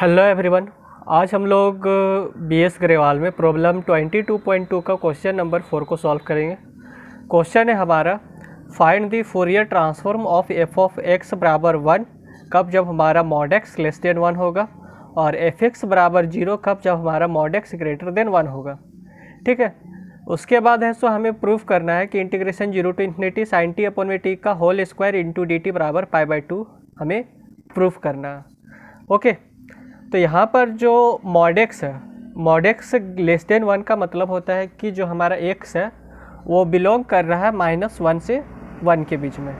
Hello everyone. आज हम लोग बीएस ग्रेवाल में प्रॉब्लम 22.2 का क्वेश्चन नंबर 4 को सॉल्व करेंगे। क्वेश्चन है हमारा, find the Fourier transform of F of x बराबर 1 कब जब हमारा मॉड एक्स लेस देन 1 होगा, और एफ एक्स बराबर 0 कब जब हमारा मॉड एक्स ग्रेटर देन 1 होगा। ठीक है, उसके बाद है सो हमें प्रूफ करना है कि integration 0 to infinity sine T upon में टी का whole square into D t बराबर π/2 हमें प्रूफ करना है। ओके, तो यहाँ पर जो मॉड एक्स है, मॉड एक्स लेस देन 1 का मतलब होता है कि जो हमारा एक्स है वो बिलोंग कर रहा है -1 से 1 के बीच में।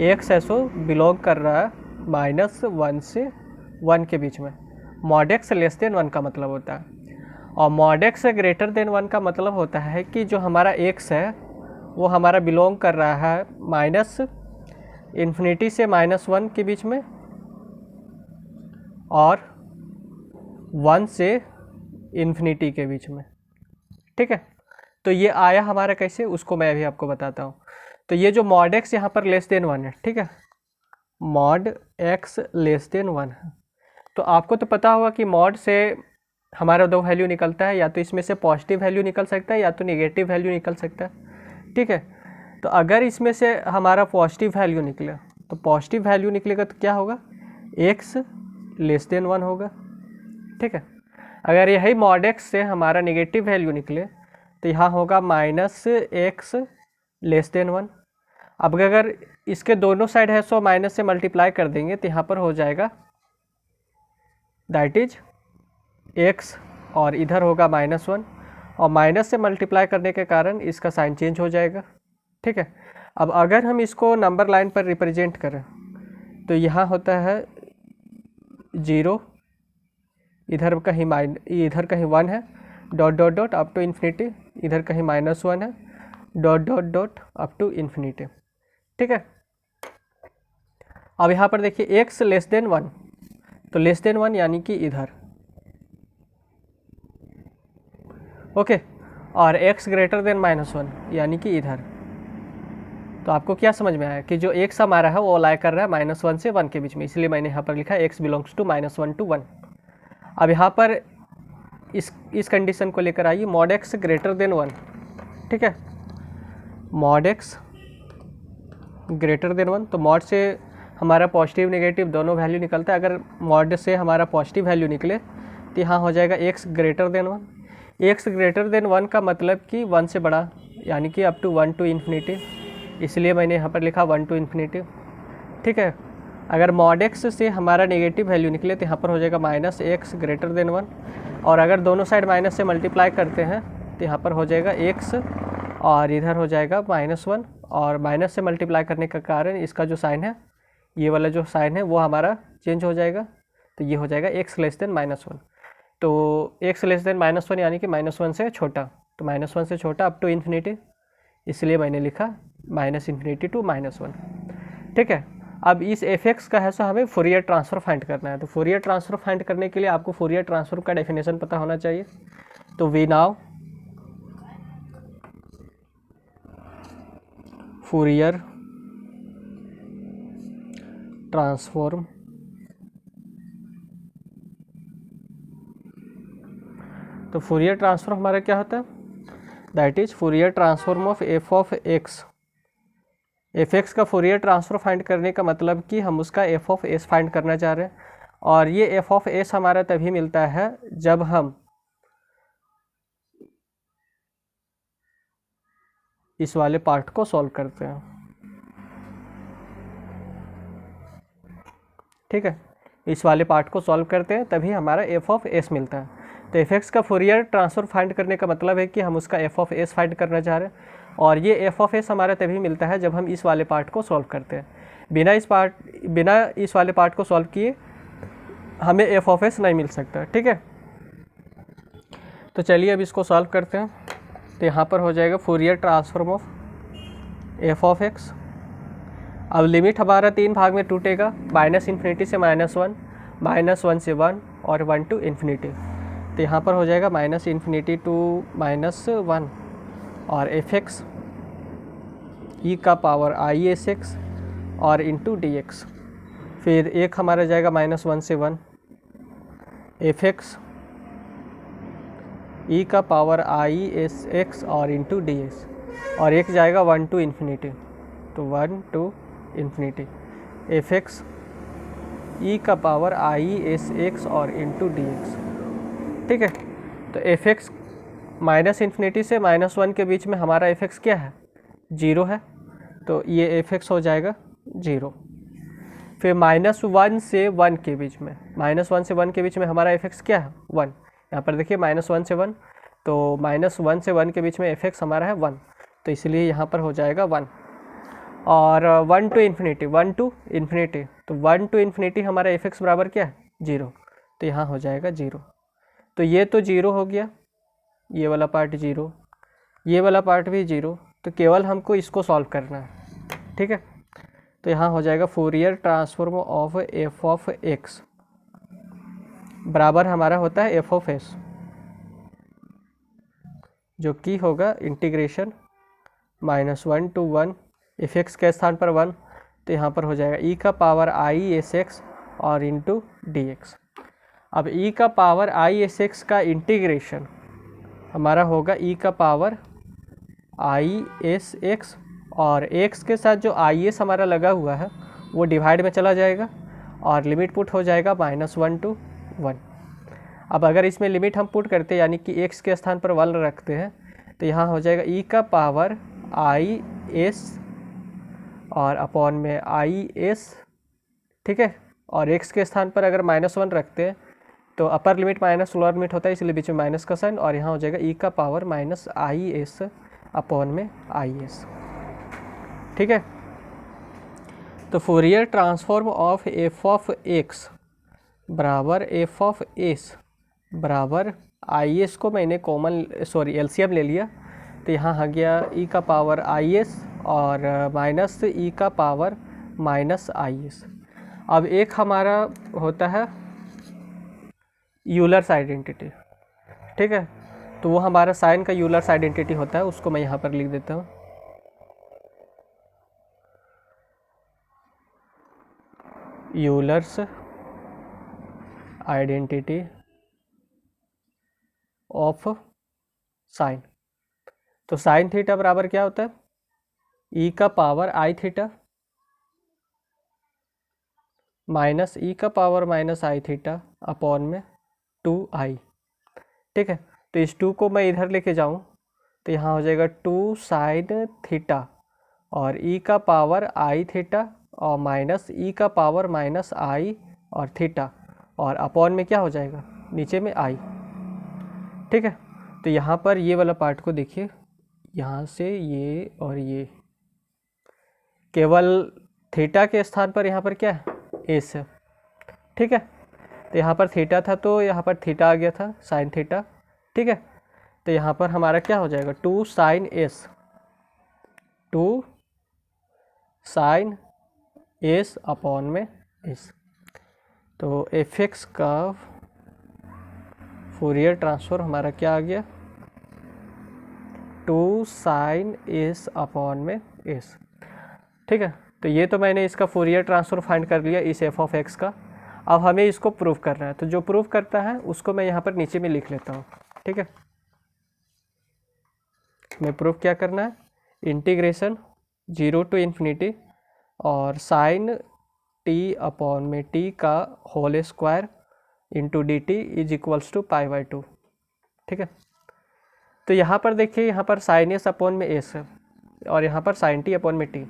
एक्स है सो बिलोंग कर रहा है -1 से 1 के बीच में। मॉड एक्स लेस देन 1 का मतलब होता है, और मॉड एक्स ग्रेटर देन 1 का मतलब होता है कि जो हमारा एक्स है वो हमारा बिलोंग कर रहा है -∞ से -1 के बीच में, और 1 से इन्फिनिटी के बीच में। ठीक है, तो ये आया हमारा कैसे, उसको मैं अभी आपको बताता हूँ। तो ये जो मॉड एक्स यहाँ पर लेस देन 1 है, ठीक है, मॉड एक्स लेस देन 1 है, तो आपको तो पता होगा कि मॉड से हमारा दो वैल्यू निकलता है, या तो इसमें से पॉजिटिव वैल्यू निकल सकता है या तो नेगेटिव वैल्यू निकल सकता है। ठीक है, तो अगर इसमें से हमारा पॉजिटिव वैल्यू निकले तो पॉजिटिव वैल्यू निकलेगा तो क्या होगा, एक्स लेस देन 1 होगा। ठीक है, अगर यही मॉड एक्स से हमारा नेगेटिव वैल्यू निकले तो यहाँ होगा -x लेस देन 1। अब अगर इसके दोनों साइड है सो माइनस से मल्टीप्लाई कर देंगे तो यहाँ पर हो जाएगा दैट इज x, और इधर होगा -1, और माइनस से मल्टीप्लाई करने के कारण इसका साइन चेंज हो जाएगा। ठीक है, अब अगर हम इसको नंबर लाइन पर रिप्रेजेंट करें तो यहाँ होता है 0, इधर कहीं -1 है, dot dot dot up to infinity, इधर कहीं -1 है, dot dot dot up to infinity. ठीक है, अब यहाँ पर देखिए x लेस देन 1, तो लेस देन 1 यानी कि इधर, ओके, और x ग्रेटर देन -1 यानी कि इधर। तो आपको क्या समझ में आया कि जो x हमारा है वो लाई कर रहा है -1 से 1 के बीच में, इसलिए मैंने यहाँ पर लिखा है x बिलोंग्स टू -1 to 1। अब यहाँ पर इस कंडीशन को लेकर आइए, मॉड एक्स ग्रेटर देन 1। ठीक है, मॉड एक्स ग्रेटर देन 1, तो मॉड से हमारा पॉजिटिव नेगेटिव दोनों वैल्यू निकलता है। अगर मॉड से हमारा पॉजिटिव वैल्यू निकले तो यहाँ हो जाएगा x greater than 1। x greater than 1 का मतलब कि 1 से बड़ा, यानी कि अप टू 1 टू इन्फिनिटी, इसलिए मैंने यहाँ पर लिखा 1 टू इन्फिनिटी। ठीक है, अगर मॉड एक्स से हमारा नेगेटिव वैल्यू निकले तो यहाँ पर हो जाएगा -x ग्रेटर देन 1, और अगर दोनों साइड माइनस से मल्टीप्लाई करते हैं तो यहाँ पर हो जाएगा x, और इधर हो जाएगा -1, और माइनस से मल्टीप्लाई करने के कारण इसका जो साइन है, ये वाला जो साइन है वो हमारा चेंज हो जाएगा, तो ये हो जाएगा x लेस देन -1। तो x लेस देन -1 यानी कि -1 से छोटा, तो -1 से छोटा अप टू इन्फिनिटी, इसलिए मैंने लिखा -∞ to -1। ठीक है, अब इस एफ एक्स का है सो हमें फूरियर ट्रांसफर फाइंड करना है। तो फूरियर ट्रांसफर फाइंड करने के लिए आपको फूरियर ट्रांसफर का डेफिनेशन पता होना चाहिए। तो वी नाउ फूरियर ट्रांसफॉर्म तो फूरियर ट्रांसफॉर्म हमारा क्या होता है, that is Fourier transform of F of x. F x का फूरियर ट्रांसफर फाइंड करने का मतलब कि हम उसका एफ ऑफ एस फाइंड करना चाह रहे हैं, और ये एफ ऑफ एस हमारा तभी मिलता है जब हम इस वाले पार्ट को सॉल्व करते हैं। ठीक है, इस वाले पार्ट को सॉल्व करते हैं तभी हमारा एफ ऑफ एस मिलता है। तो एफ एक्स का फूरियर ट्रांसफर फाइंड करने का मतलब है कि हम उसका एफ ऑफ एस फाइंड करना चाह रहे हैं, और ये एफ ऑफ एस हमारा तभी मिलता है जब हम इस वाले पार्ट को सॉल्व करते हैं। बिना इस वाले पार्ट को सॉल्व किए हमें एफ ऑफ एस नहीं मिल सकता। ठीक है, तो चलिए अब इसको सॉल्व करते हैं। तो यहाँ पर हो जाएगा Fourier transform of F of x. अब लिमिट हमारा 3 भाग में टूटेगा, -∞ से -1, -1 से 1, और 1 टू इन्फिनिटी। तो यहाँ पर हो जाएगा -∞ to -1, और एफ एक्स ई का पावर ISX और इंटू DX। फिर एक हमारा जाएगा -1 से 1, एफ एक्स ई का पावर आई एस एक्स और इंटू डी एक्स, और एक जाएगा 1 to इन्फिनिटी, तो 1 to इन्फिनिटी एफ एक्स ई का पावर आई एस एक्स और इंटू डी एक्स। ठीक है, तो एफ एक्स माइनस इन्फिनिटी से -1 के बीच में हमारा एफ एक्स क्या है, 0 है, तो ये एफ एक्स हो जाएगा 0। फिर -1 से 1 के बीच में, -1 से 1 के बीच में हमारा एफ एक्स क्या है, 1। यहाँ पर देखिए -1 से 1, तो -1 से 1 के बीच में एफ एक्स हमारा है 1, तो इसलिए यहाँ पर हो जाएगा 1। और 1 to इन्फिनिटी, 1 to इन्फिनिटी, तो 1 to इन्फिनिटी हमारा एफ एक्स बराबर क्या है, 0, तो यहाँ हो जाएगा 0। तो ये तो 0 हो गया, ये वाला पार्ट 0, ये वाला पार्ट भी 0, तो केवल हमको इसको सॉल्व करना है। ठीक है, तो यहाँ हो जाएगा Fourier transform of F of x बराबर हमारा होता है एफ ऑफ एस, जो कि होगा इंटीग्रेशन -1 to 1 एफ एक्स के स्थान पर 1, तो यहाँ पर हो जाएगा ई का पावर आई एस एक्स और इंटू डी एक्स। अब ई का पावर आई एस एक्स का इंटीग्रेशन हमारा होगा ई का पावर आई एस एक्स, और एक्स के साथ जो आई एस हमारा लगा हुआ है वो डिवाइड में चला जाएगा और लिमिट पुट हो जाएगा -1 to 1। अब अगर इसमें लिमिट हम पुट करते हैं, यानी कि एक्स के स्थान पर 1 रखते हैं, तो यहाँ हो जाएगा ई का पावर आई एस और अपॉन में आई एस। ठीक है, और एक्स के स्थान पर अगर -1 रखते हैं तो upper limit minus lower limit होता है, इसलिए बीच में माइनस का साइन, और यहाँ हो जाएगा ई का पावर -आई एस अपॉन में आई एस। ठीक है, तो Fourier transform of F of x बराबर एफ ऑफ एस बराबर आई एस को मैंने कॉमन एलसीएम ले लिया, तो यहाँ आ गया ई का पावर आई एस और माइनस ई का पावर -आई एस। अब एक हमारा होता है यूलर्स आइडेंटिटी। ठीक है, तो वो हमारा साइन का यूलर्स आइडेंटिटी होता है, उसको मैं यहाँ पर लिख देता हूँ। यूलर्स आइडेंटिटी ऑफ साइन, तो साइन थीटा बराबर क्या होता है, ई का पावर आई थीटा माइनस ई का पावर -आई थीटा अपॉन में 2i। ठीक है, तो इस 2 को मैं इधर लेके जाऊं तो यहाँ हो जाएगा 2 साइन थीटा और ई का पावर आई थीटा और माइनस ई का पावर -आई और थीटा, और अपॉन में क्या हो जाएगा, नीचे में आई। ठीक है, तो यहाँ पर ये वाला पार्ट को देखिए, यहाँ से ये और ये केवल थीटा के स्थान पर यहाँ पर क्या है, एस है। ठीक है, तो यहाँ पर थीटा था तो यहाँ पर थीटा आ गया था, साइन थीटा। ठीक है, तो यहाँ पर हमारा क्या हो जाएगा, 2 sine s, 2 sine S upon में एस। तो एफ एक्स का फोरियर ट्रांसफॉर्म हमारा क्या आ गया, 2 साइन एस अपॉन में एस। ठीक है, तो ये तो मैंने इसका फोरियर ट्रांसफॉर्म फाइंड कर लिया इस एफ ऑफ एक्स का। अब हमें इसको प्रूव करना है, तो जो प्रूव करता है उसको मैं यहाँ पर नीचे में लिख लेता हूँ। ठीक है, मैं प्रूफ क्या करना है, इंटीग्रेशन 0 to इन्फिनिटी और साइन टी अपॉन में टी का whole square into D T is equals to π/2। ठीक है, तो यहाँ पर देखिए, यहाँ पर साइन एस अपॉन में एस है और यहाँ पर साइन टी अपॉन में टी,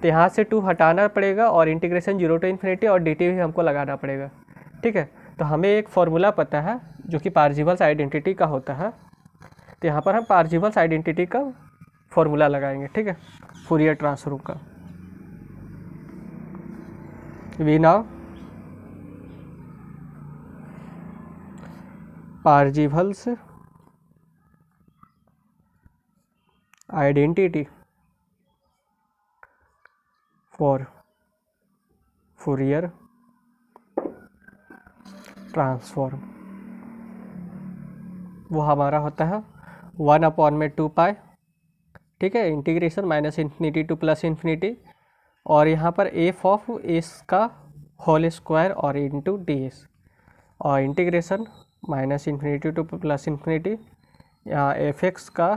तो यहाँ से 2 हटाना पड़ेगा और इंटीग्रेशन 0 to इन्फिनिटी और डी टी भी हमको लगाना पड़ेगा। ठीक है, तो हमें एक फॉर्मूला पता है जो कि पार्शिवल्स आइडेंटिटी का होता है, तो यहाँ पर हम पार्शिवल्स आइडेंटिटी का फॉर्मूला लगाएंगे। ठीक है, फूरियर ट्रांसफॉर्म का। We now Parseval's identity for Fourier transform, वो हमारा होता है 1 अपॉन में 2π। ठीक है, इंटीग्रेशन -इन्फिनिटी टू +इन्फिनिटी, और यहाँ पर एफ ऑफ एस का होल स्क्वायर और इंटू डी एस, और integration minus infinity to plus infinity यहाँ एफ एक्स का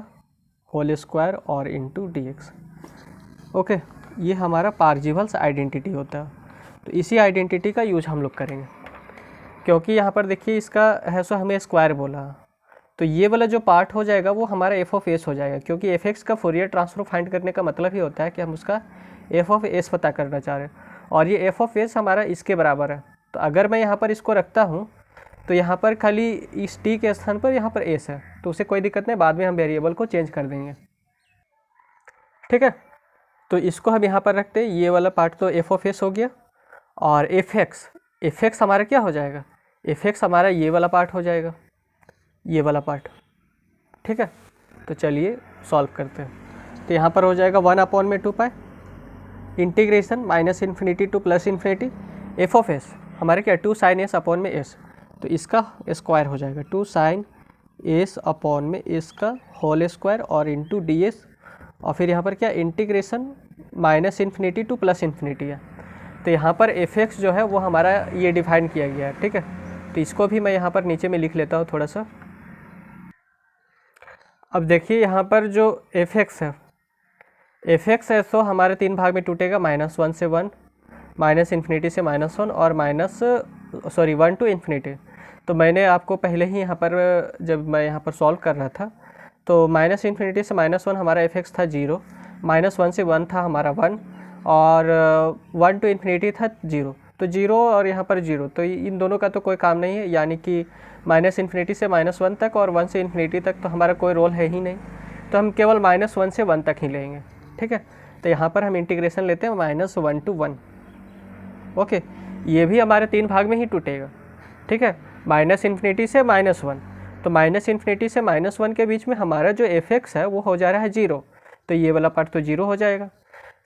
होल स्क्वायर और इंटू डी एक्स। ओके, ये हमारा पार्जिवल्स आइडेंटिटी होता है। तो इसी आइडेंटिटी का यूज हम लोग करेंगे, क्योंकि यहाँ पर देखिए इसका है सो हमें स्क्वायर बोला, तो ये वाला जो पार्ट हो जाएगा वो हमारा एफ ऑफ एस हो जाएगा, क्योंकि एफ एक्स का फोरियर ट्रांसफॉर्म फाइंड करने का मतलब ही होता है कि हम उसका एफ ऑफ एस पता करना चाह रहे हैं, और ये एफ ऑफ एस हमारा इसके बराबर है। तो अगर मैं यहाँ पर इसको रखता हूँ तो यहाँ पर खाली इस टी के स्थान पर यहाँ पर एस है, तो उसे कोई दिक्कत नहीं, बाद में हम वेरिएबल को चेंज कर देंगे। ठीक है, तो इसको हम यहाँ पर रखते हैं, ये वाला पार्ट तो एफ ऑफ एस हो गया, और एफ एक्स हमारा क्या हो जाएगा, एफ एक्स हमारा ये वाला पार्ट हो जाएगा, ये वाला पार्ट। ठीक है, तो चलिए सॉल्व करते हैं। तो यहाँ पर हो जाएगा 1/2 integration minus infinity to plus infinity F of S हमारे क्या 2 sin s अपॉन में एस, तो इसका स्क्वायर हो जाएगा 2 sin s अपॉन में एस का होल स्क्वायर और इंटू डी एस, और फिर यहाँ पर क्या integration minus infinity to plus infinity है। तो यहाँ पर एफ एक्स जो है वो हमारा ये डिफाइन किया गया है। ठीक है, तो इसको भी मैं यहाँ पर नीचे में लिख लेता हूँ थोड़ा सा। अब देखिए यहाँ पर जो एफ एक्स है तो हमारे 3 भाग में टूटेगा, -1 से 1, माइनस इन्फिनिटी से -1 और 1 टू इन्फिनिटी। तो मैंने आपको पहले ही यहाँ पर जब मैं यहाँ पर सॉल्व कर रहा था तो माइनस इन्फिनिटी से -1 हमारा एफ एक्स था 0, -1 से 1 था हमारा 1, और 1 टू इन्फिनिटी था 0, तो 0 और यहाँ पर 0, तो इन दोनों का तो कोई काम नहीं है, यानी कि माइनस इन्फिनिटी से -1 तक और 1 से इन्फिनिटी तक तो हमारा कोई रोल है ही नहीं, तो हम केवल -1 से 1 तक ही लेंगे। ठीक है, तो यहाँ पर हम इंटीग्रेशन लेते हैं -1 to 1। ओके, ये भी हमारे 3 भाग में ही टूटेगा। ठीक है, माइनस इन्फिनिटी से -1, तो माइनस इन्फिनिटी से -1 के बीच में हमारा जो एफ एक्स है वो हो जा रहा है 0, तो ये वाला पार्ट तो 0 हो जाएगा।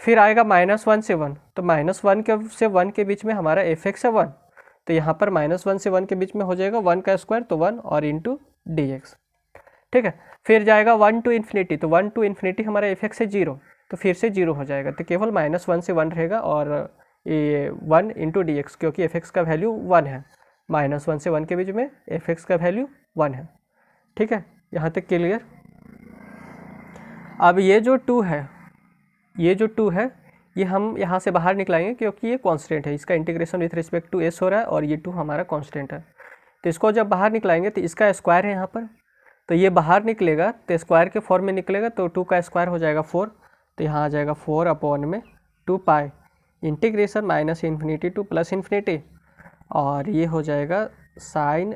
फिर आएगा -1 से 1, तो -1 से 1 के बीच में हमारा एफ एक्स है 1, तो यहाँ पर -1 से 1 के बीच में हो जाएगा 1 का स्क्वायर, तो 1 और इंटू डी एक्स। ठीक है, फिर जाएगा 1 टू इन्फिनिटी, तो 1 टू इन्फिनिटी हमारा एफ एक्स है 0, तो फिर से 0 हो जाएगा, तो केवल -1 से 1 रहेगा, और ये 1 इंटू डी एक्स, क्योंकि एफ एक्स का वैल्यू 1 है, -1 से 1 के बीच में एफ एक्स का वैल्यू 1 है। ठीक है, यहाँ तक क्लियर। अब ये जो 2 है ये हम यहाँ से बाहर निकलाएंगे, क्योंकि ये कांस्टेंट है, इसका integration with respect to s हो रहा है, और ये 2 हमारा कांस्टेंट है, तो इसको जब बाहर निकलाएंगे तो इसका स्क्वायर है यहाँ पर, तो ये बाहर निकलेगा तो स्क्वायर के फॉर्म में निकलेगा, तो 2 का स्क्वायर हो जाएगा 4, तो यहाँ आ जाएगा 4 अपॉन में 2 pi integration minus infinity to plus infinity, और ये हो जाएगा साइन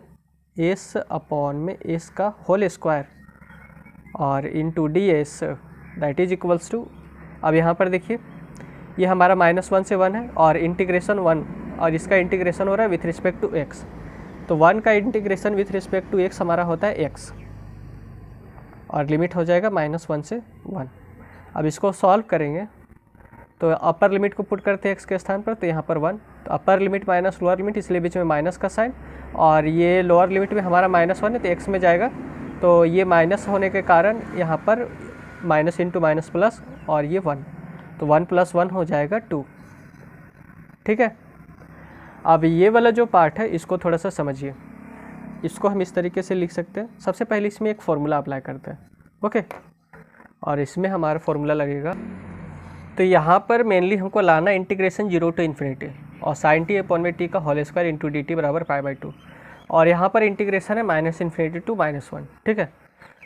एस अपॉन में एस का होल स्क्वायर और into d s, that is equals to, अब यहाँ पर देखिए ये हमारा -1 से 1 है और इंटीग्रेशन 1, और इसका इंटीग्रेशन हो रहा है विथ रिस्पेक्ट टू एक्स, तो 1 का integration with respect to x हमारा होता है x, और लिमिट हो जाएगा -1 से 1। अब इसको सॉल्व करेंगे तो अपर लिमिट को पुट करते हैं x के स्थान पर, तो यहाँ पर 1, तो upper limit minus lower limit, इसलिए बीच में माइनस का साइन, और ये लोअर लिमिट में हमारा -1 है तो x में जाएगा, तो ये माइनस होने के कारण यहाँ पर माइनस इंटू माइनस प्लस, और ये 1, तो 1 + 1 हो जाएगा 2। ठीक है, अब ये वाला जो पार्ट है इसको थोड़ा सा समझिए, इसको हम इस तरीके से लिख सकते हैं। सबसे पहले इसमें एक फॉर्मूला अप्लाई करते हैं। ओके, और इसमें हमारा फॉर्मूला लगेगा, तो यहाँ पर मेनली हमको लाना इंटीग्रेशन 0 टू इन्फिनिटी और साइन टी अपॉन में टी का whole square into D t बराबर π/2, और यहाँ पर इंटीग्रेशन है -इन्फिनिटी टू -1। ठीक है,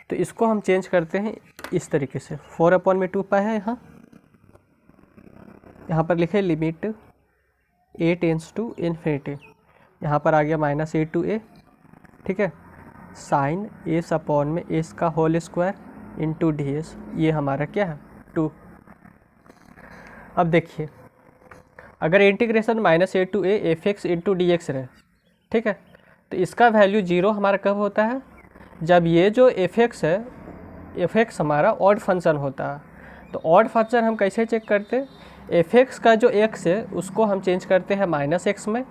तो इसको हम चेंज करते हैं इस तरीके से, 4/2 है, यहाँ पर लिखे limit a tends to infinity, यहाँ पर आ गया -a टू a। ठीक है, साइन एस अपॉन में एस का whole square into d s, ये हमारा क्या है 2। अब देखिए अगर integration -a to a f x into D x रहे, ठीक है, तो इसका वैल्यू 0 हमारा कब होता है, जब ये जो एफ एक्स है, एफ एक्स हमारा ऑड फंक्शन होता है। तो ऑड फंक्शन हम कैसे चेक करते हैं, एफ एक्स का जो x है उसको हम चेंज करते हैं -x में,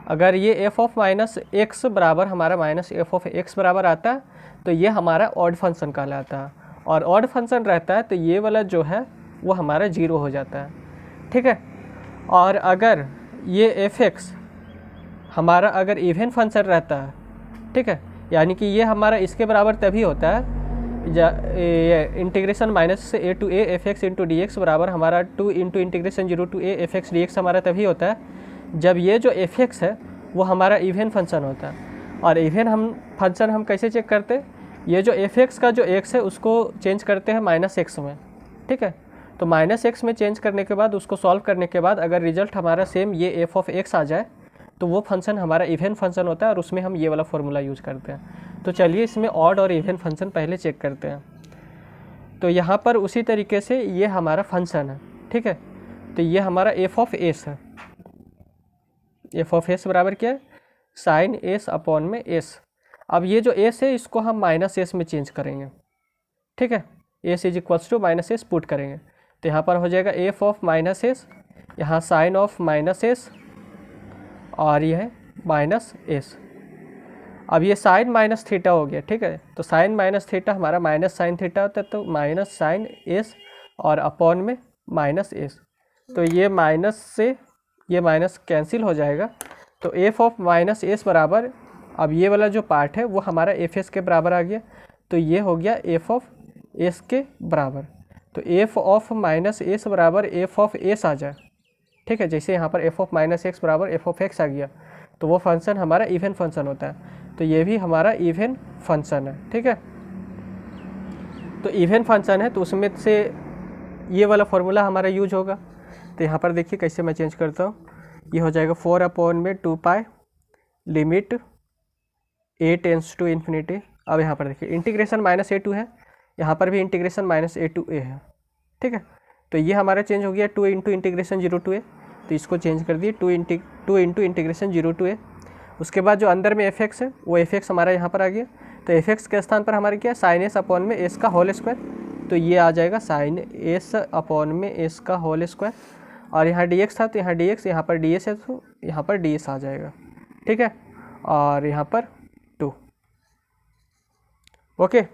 अगर ये f ऑफ -x बराबर हमारा -f ऑफ x बराबर आता है तो ये हमारा ऑड फंक्शन कहलाता है, और ऑड फंक्शन रहता है तो ये वाला जो है वो हमारा 0 हो जाता है। ठीक है, और अगर ये f x हमारा अगर इवन फंक्शन रहता है, ठीक है, यानी कि ये हमारा इसके बराबर तभी होता है इंटीग्रेशन माइनस से A to A F x into D X बराबर हमारा 2 into integration 0 to A F X D X हमारा तभी होता है जब ये जो एफ एक्स है वो हमारा इवन फंक्शन होता है। और इवन फंक्शन हम कैसे चेक करते हैं, ये जो एफ एक्स का जो एक्स है उसको चेंज करते हैं माइनस एक्स में, ठीक है। तो माइनस एक्स में चेंज करने के बाद उसको सॉल्व करने के बाद अगर रिजल्ट हमारा सेम ये एफ ऑफ एक्स आ जाए तो वो फंक्शन हमारा इवन फंक्शन होता है और उसमें हम ये वाला फॉर्मूला यूज करते हैं। तो चलिए इसमें ऑड और इवन फंक्शन पहले चेक करते हैं। तो यहाँ पर उसी तरीके से ये हमारा फंक्शन है, ठीक है। तो ये हमारा एफ ऑफ एस है, एफ ऑफ एस बराबर क्या है, साइन एस अपॉन में एस। अब ये जो एस है इसको हम माइनस एस में चेंज करेंगे, ठीक है, s is equals to minus s put करेंगे। तो यहाँ पर हो जाएगा एफ ऑफ माइनस एस, यहाँ साइन ऑफ माइनस एस और ये है माइनस एस। अब ये साइन माइनस थीटा हो गया, ठीक है। तो साइन माइनस थीटा हमारा माइनस साइन थीटा होता है, तो माइनस साइन एस और अपॉन में माइनस एस। तो ये माइनस से ये माइनस कैंसिल हो जाएगा। तो एफ ऑफ माइनस एस बराबर, अब ये वाला जो पार्ट है वो हमारा एफ एस के बराबर आ गया, तो ये हो गया एफ ऑफ एस के बराबर। तो एफ ऑफ माइनस एस बराबर एफ ऑफ एस आ जाए, ठीक है। जैसे यहाँ पर एफ ऑफ माइनस एक्स बराबर एफ ऑफ एक्स आ गया तो वो फंक्शन हमारा इवन फंक्शन होता है। तो ये भी हमारा इवन फंक्शन है, ठीक है। तो इवन फंक्शन है तो उसमें से ये वाला फॉर्मूला हमारा यूज होगा। तो यहाँ पर देखिए कैसे मैं चेंज करता हूँ, ये हो जाएगा 4 अपॉन में 2 pi limit a tends to infinity. अब यहाँ पर देखिए इंटीग्रेशन माइनस ए टू है, यहाँ पर भी इंटीग्रेशन माइनस ए टू ए है, ठीक है। तो ये हमारा चेंज हो गया 2 इंटू इंटीग्रेशन 0 टू ए, तो इसको चेंज कर दिए 2 इंटू इंटीग्रेशन 0 टू ए। उसके बाद जो अंदर में एफ एक्स है वो एफ एक्स हमारा यहाँ पर आ गया, तो एफ एक्स के स्थान पर हमारे क्या साइन एस अपॉन में एस का होल स्क्वायर, तो ये आ जाएगा साइन एस अपॉन में एस का होल स्क्वायर। और यहाँ डी एक्स था तो यहाँ डी एक्स, यहाँ पर डी एस है तो यहाँ पर डी एस आ जाएगा, ठीक है। और यहाँ पर 2, ओके।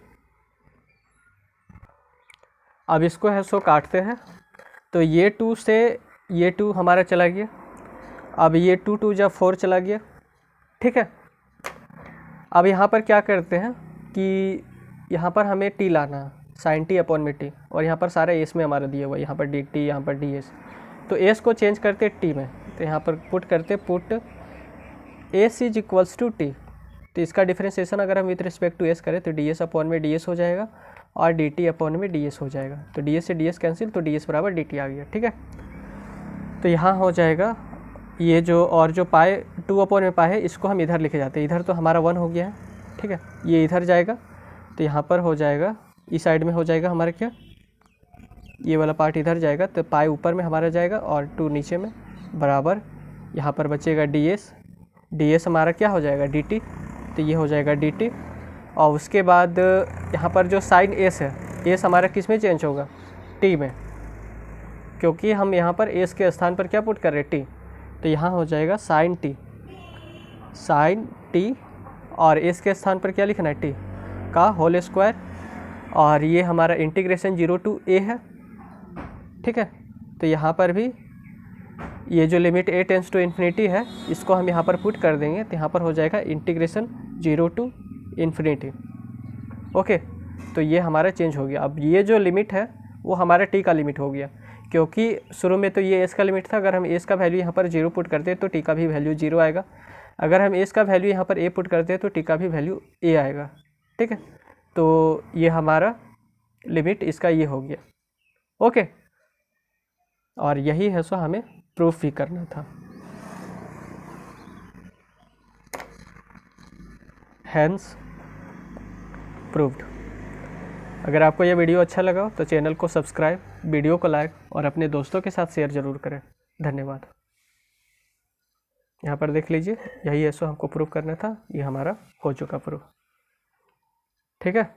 अब इसको है सो काटते हैं, तो ये 2 से ये 2 हमारा चला गया, अब ये 2 2 जब 4 चला गया, ठीक है। अब यहाँ पर क्या करते हैं कि यहाँ पर हमें टी लाना है, साइन टी अपॉन में टी, और यहाँ पर सारा एस में हमारा दिया हुआ है, यहाँ पर डी टी, यहाँ पर डी एस। तो एस को चेंज करते टी में, तो यहाँ पर पुट करते put s is equals to t. तो इसका डिफ्रेंसिएशन अगर हम विथ रिस्पेक्ट टू एस करें तो डी एस अपॉन में डी एस हो जाएगा और डी टी अपॉन में डी एस हो जाएगा। तो डी एस से डी एस कैंसिल, तो डी एस बराबर डी टी आ गया, ठीक है। तो यहाँ हो जाएगा ये जो, और जो पाए 2 अपॉन में पाए है इसको हम इधर लिखे जाते हैं, इधर तो हमारा 1 हो गया है, ठीक है। ये इधर जाएगा तो यहाँ पर हो जाएगा, इस साइड में हो जाएगा हमारा क्या, ये वाला पार्ट इधर जाएगा, तो पाए ऊपर में हमारा जाएगा और 2 नीचे में बराबर यहाँ पर बचेगा डी एस, डी एस हमारा क्या हो जाएगा डी टी, तो ये हो जाएगा डी टी। और उसके बाद यहाँ पर जो साइन एस है, एस हमारा किस में चेंज होगा, टी में, क्योंकि हम यहाँ पर एस के स्थान पर क्या पुट कर रहे हैं, टी। तो यहाँ हो जाएगा साइन टी और एस के स्थान पर क्या लिखना है, टी का होल स्क्वायर। और ये हमारा इंटीग्रेशन 0 टू ए है, ठीक है। तो यहाँ पर भी ये जो limit a tends to infinity है इसको हम यहाँ पर पुट कर देंगे, तो यहाँ पर हो जाएगा इंटीग्रेशन 0 टू इन्फिनिटी, ओके। तो ये हमारा चेंज हो गया। अब ये जो लिमिट है वो हमारा टी का लिमिट हो गया, क्योंकि शुरू में तो ये एस का लिमिट था, अगर हम एस का वैल्यू यहाँ पर 0 पुट करते हैं तो टी का भी वैल्यू 0 आएगा, अगर हम एस का वैल्यू यहाँ पर ए पुट करते हैं तो टी का भी वैल्यू ए आएगा, ठीक है। तो ये हमारा लिमिट इसका ये हो गया, ओके। और यही है सो हमें प्रूफ भी करना था। Hence proved. अगर आपको यह वीडियो अच्छा लगा तो चैनल को सब्सक्राइब, वीडियो को लाइक और अपने दोस्तों के साथ शेयर ज़रूर करें। धन्यवाद। यहाँ पर देख लीजिए, यही है सो हमको प्रूफ करना था, ये हमारा हो चुका प्रूफ, ठीक है।